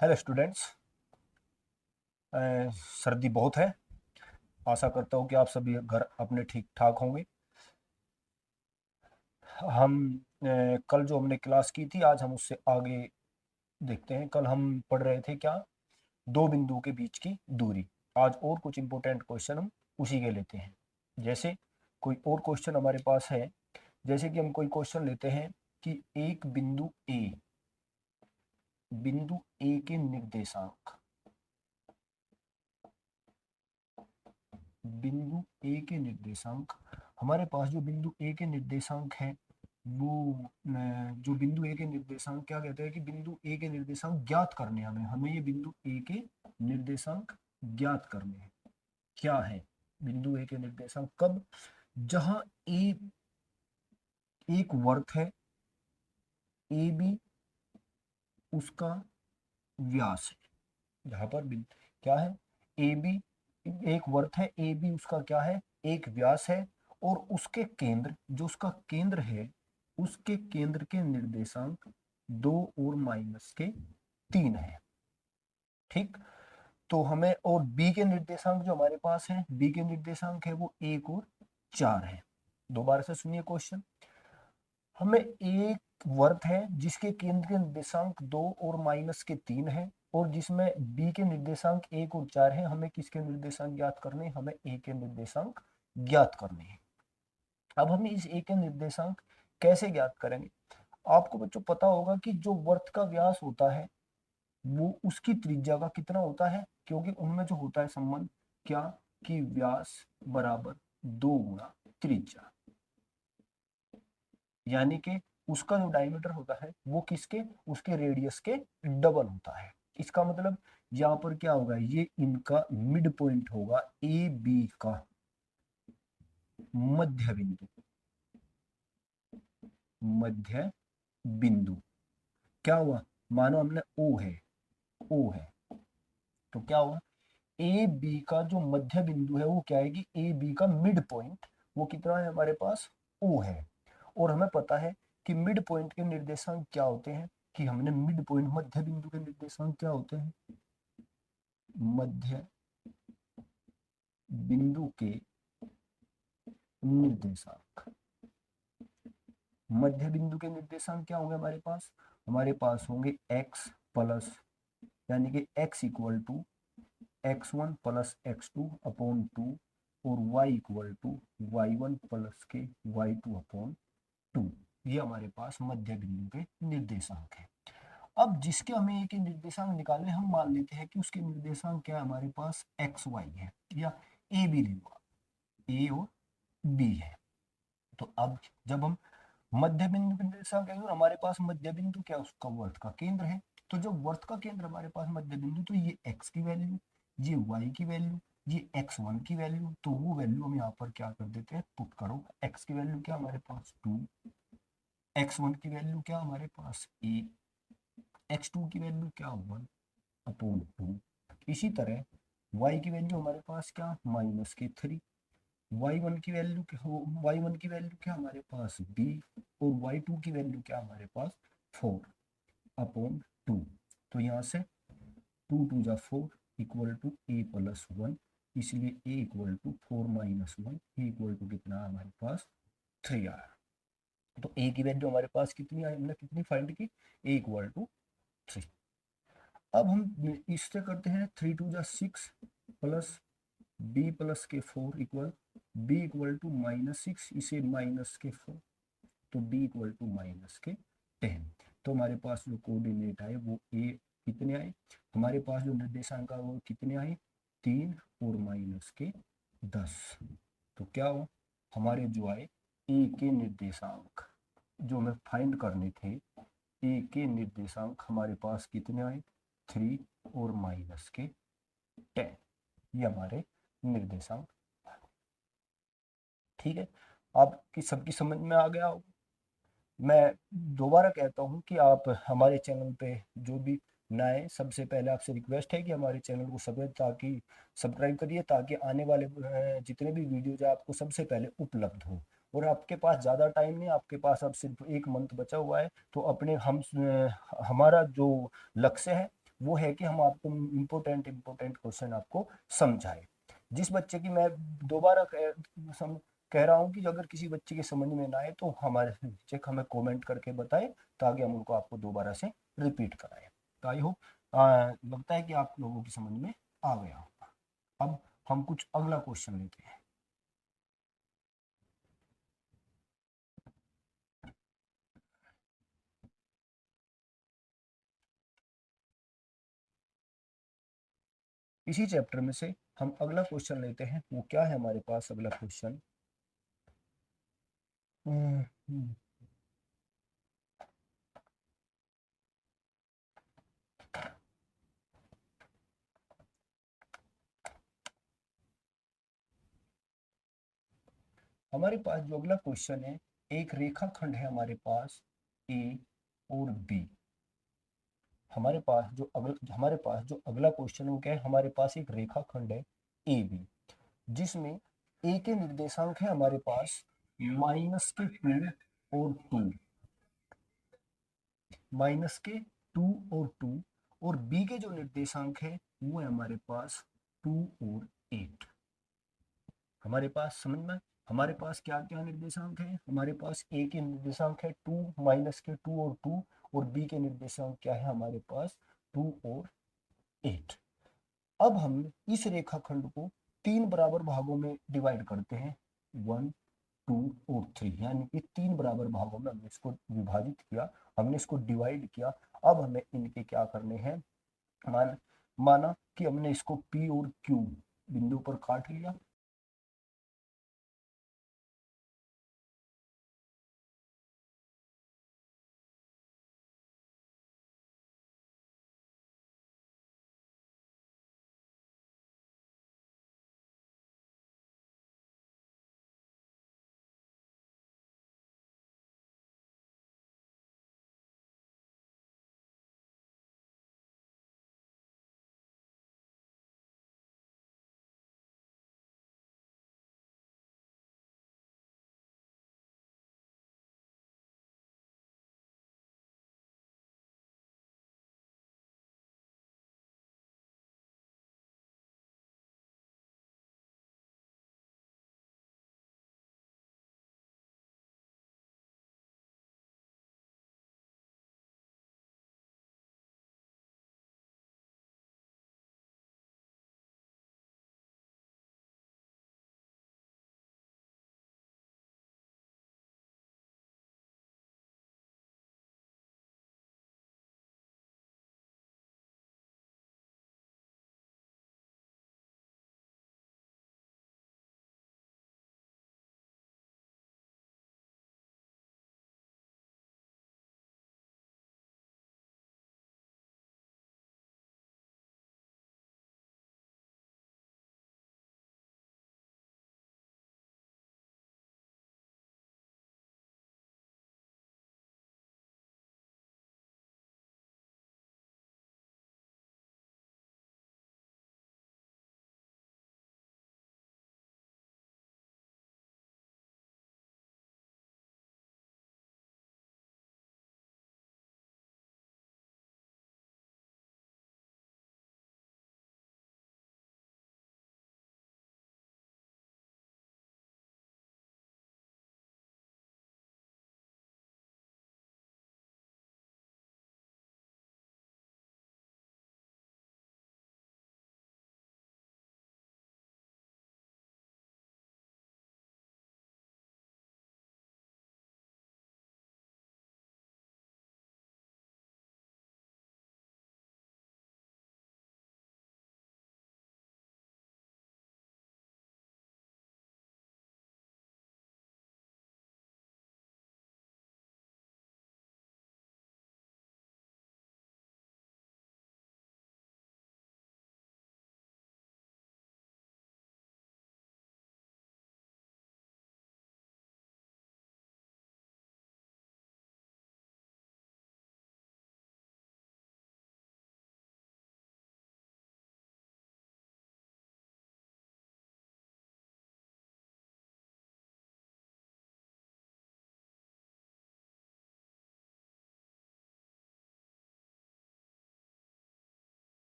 Hello students. सर्दी बहुत है। आशा करता हूँ कि आप सभी घर अपने ठीक ठाक होंगे। हम कल जो हमने क्लास की थी आज हम उससे आगे देखते हैं। कल हम पढ़ रहे थे क्या, दो बिंदुओं के बीच की दूरी। आज और कुछ इंपॉर्टेंट क्वेश्चन हम उसी के लेते हैं। जैसे कोई और क्वेश्चन हमारे पास है, जैसे कि हम कोई क्वेश्चन लेते हैं कि एक बिंदु ए के निर्देशांक, बिंदु ए के निर्देशांक। हमारे पास जो बिंदु ए के निर्देशांक है वो जो बिंदु ए के निर्देशांक क्या कहते हैं कि बिंदु ए के निर्देशांक ज्ञात करने, हमें हमें ये बिंदु ए के निर्देशांक ज्ञात करने हैं। क्या है बिंदु ए के निर्देशांक? कब? जहां ए एक वर्त है, ए बी उसका व्यास है। जहां पर क्या है, ए बी एक वर्त है, ए बी उसका क्या है, एक व्यास है, और उसके केंद्र, जो उसका केंद्र है, उसके केंद्र के निर्देशांक 2 और -3 है। ठीक। तो हमें, और बी के निर्देशांक जो हमारे पास है, बी के निर्देशांक है वो 1 और 4 है। दोबारा से सुनिए क्वेश्चन। हमें एक वर्त है जिसके केंद्र के निर्देशांक 2 और -3 है, और जिसमें बी के निर्देशांक 1 और 4 है। हमें किसके निर्देशांक ज्ञात करने? हमें ए के निर्देशांक ज्ञात करने हैं। अब हम इस ए के निर्देशांक कैसे ज्ञात करेंगे? आपको बच्चों पता होगा कि जो वर्त का व्यास होता है वो उसकी त्रिज्या का कितना होता है, क्योंकि उनमें जो होता है संबंध क्या, कि व्यास बराबर 2 गुना त्रिज्या, यानी कि उसका जो डायमीटर होता है वो किसके, उसके रेडियस के डबल होता है। इसका मतलब यहाँ पर क्या होगा, ये इनका मिड पॉइंट होगा, ए बी का मध्य बिंदु, मध्य बिंदु। क्या हुआ, मानो हमने ओ है, तो क्या हुआ, ए बी का जो मध्य बिंदु है वो क्या है कि ए बी का मिड पॉइंट वो कितना है हमारे पास, ओ है। और हमें पता है कि मिड पॉइंट के निर्देशांक क्या होते हैं, कि हमने मिड पॉइंट मध्य बिंदु के निर्देशांक क्या होते हैं, मध्य बिंदु के निर्देशांक, मध्य बिंदु के निर्देशांक क्या होंगे हमारे पास होंगे x प्लस, यानी कि x equal to x1 plus x2 upon 2, और y equal to y1 plus के y2 अपॉन 2। ये हमारे पास मध्य बिंदु के निर्देशांक है। अब जिसके हमें एक निर्देशांक निकालने, हम मान लेते हैं कि उसके निर्देशांक क्या है हमारे पास, एक्स वाई है, या ए बी लिखा, ए और बी है। तो अब जब हम मध्य बिंदु के निर्देशांक कहेंगे, हमारे पास मध्य बिंदु क्या, उसका वर्त का केंद्र है। तो जब वर्त का केंद्र हमारे पास मध्य बिंदु, तो ये एक्स की वैल्यू, ये वाई की वैल्यू, ये x1 की वैल्यू, तो वो वैल्यू हम यहाँ पर क्या कर देते हैं, पुट करो। x की वैल्यू क्या हमारे पास 2, x1 की वैल्यू क्या हमारे पास a, x2 की वैल्यू क्या 1 अपॉन 2। इसी तरह y की वैल्यू हमारे पास क्या, -3, y1 की वैल्यू क्या, y1 की वैल्यू क्या हमारे पास b, और y2 की वैल्यू क्या हमारे पास 4 अपॉन 2। तो यहाँ से 2 2 जा 4 इक्वल टू a प्लस 1, इसलिए a equal to 4 minus 1, a equal to कितना हमारे पास 3 आया। तो a की वैल्यू हमारे पास कितनी आई, हमने कितनी फाइंड की, a इक्वल टू 3। अब हम इससे करते हैं 3 2 जा 6 प्लस b प्लस के 4 इक्वल b इक्वल टू -6, इसे माइनस के 4, तो b इक्वल टू -10। तो हमारे पास जो कोऑर्डिनेट आए वो a कितने आए, हमारे पास जो निर्देशांक वो कितने आए, 3 और -10। तो क्या हुआ, हमारे जो आए a के निर्देशांक जो हमें फाइंड करने थे, ए के निर्देशांक हमारे पास कितने आए, 3 और -10। ये हमारे निर्देशांक। ठीक है, आपकी सबकी समझ में आ गया होगा। मैं दोबारा कहता हूँ कि आप हमारे चैनल पे जो भी नए, सबसे पहले आपसे रिक्वेस्ट है कि हमारे चैनल को सब्सक्राइब करिए, ताकि आने वाले जितने भी वीडियोज है आपको सबसे पहले उपलब्ध हो। और आपके पास ज़्यादा टाइम नहीं, आपके पास अब सिर्फ 1 मंथ बचा हुआ है, तो अपने हमारा जो लक्ष्य है वो है कि हम आपको इम्पोर्टेंट क्वेश्चन आपको समझाए। जिस बच्चे की मैं दोबारा कह रहा हूँ कि अगर किसी बच्चे के समझ में ना आए तो हमारे शिक्षक हमें कमेंट करके बताए, ताकि हम उनको आपको दोबारा से रिपीट कराएं। तो आई होप लगता है कि आप लोगों की समझ में आ गया होगा। अब हम कुछ अगला क्वेश्चन लेते हैं। इसी चैप्टर में से हम अगला क्वेश्चन लेते हैं। वो क्या है हमारे पास अगला क्वेश्चन? हमारे पास जो अगला क्वेश्चन है, एक रेखाखंड है हमारे पास ए और बी। हमारे पास जो अगला क्वेश्चन है वो क्या है? हमारे पास एक रेखाखंड है ए बी, जिसमें ए के निर्देशांक है हमारे पास -2 और 2, -2 और 2, और बी के जो निर्देशांक है वो है हमारे पास 2 और 8। हमारे पास समझ में, हमारे पास क्या क्या निर्देशांक है? हमारे पास ए के निर्देशांक है 2, -2 और 2, और बी के निर्देशांक क्या है हमारे पास? 2 और 8। अब हम इस रेखाखंड को 3 बराबर भागों में डिवाइड करते हैं, 1, 2 और 3, यानी कि 3 बराबर भागों में हमने इसको विभाजित किया, हमने इसको डिवाइड किया। अब हमें इनके क्या करने हैं? माना कि हमने इसको P और Q बिंदु पर काट लिया,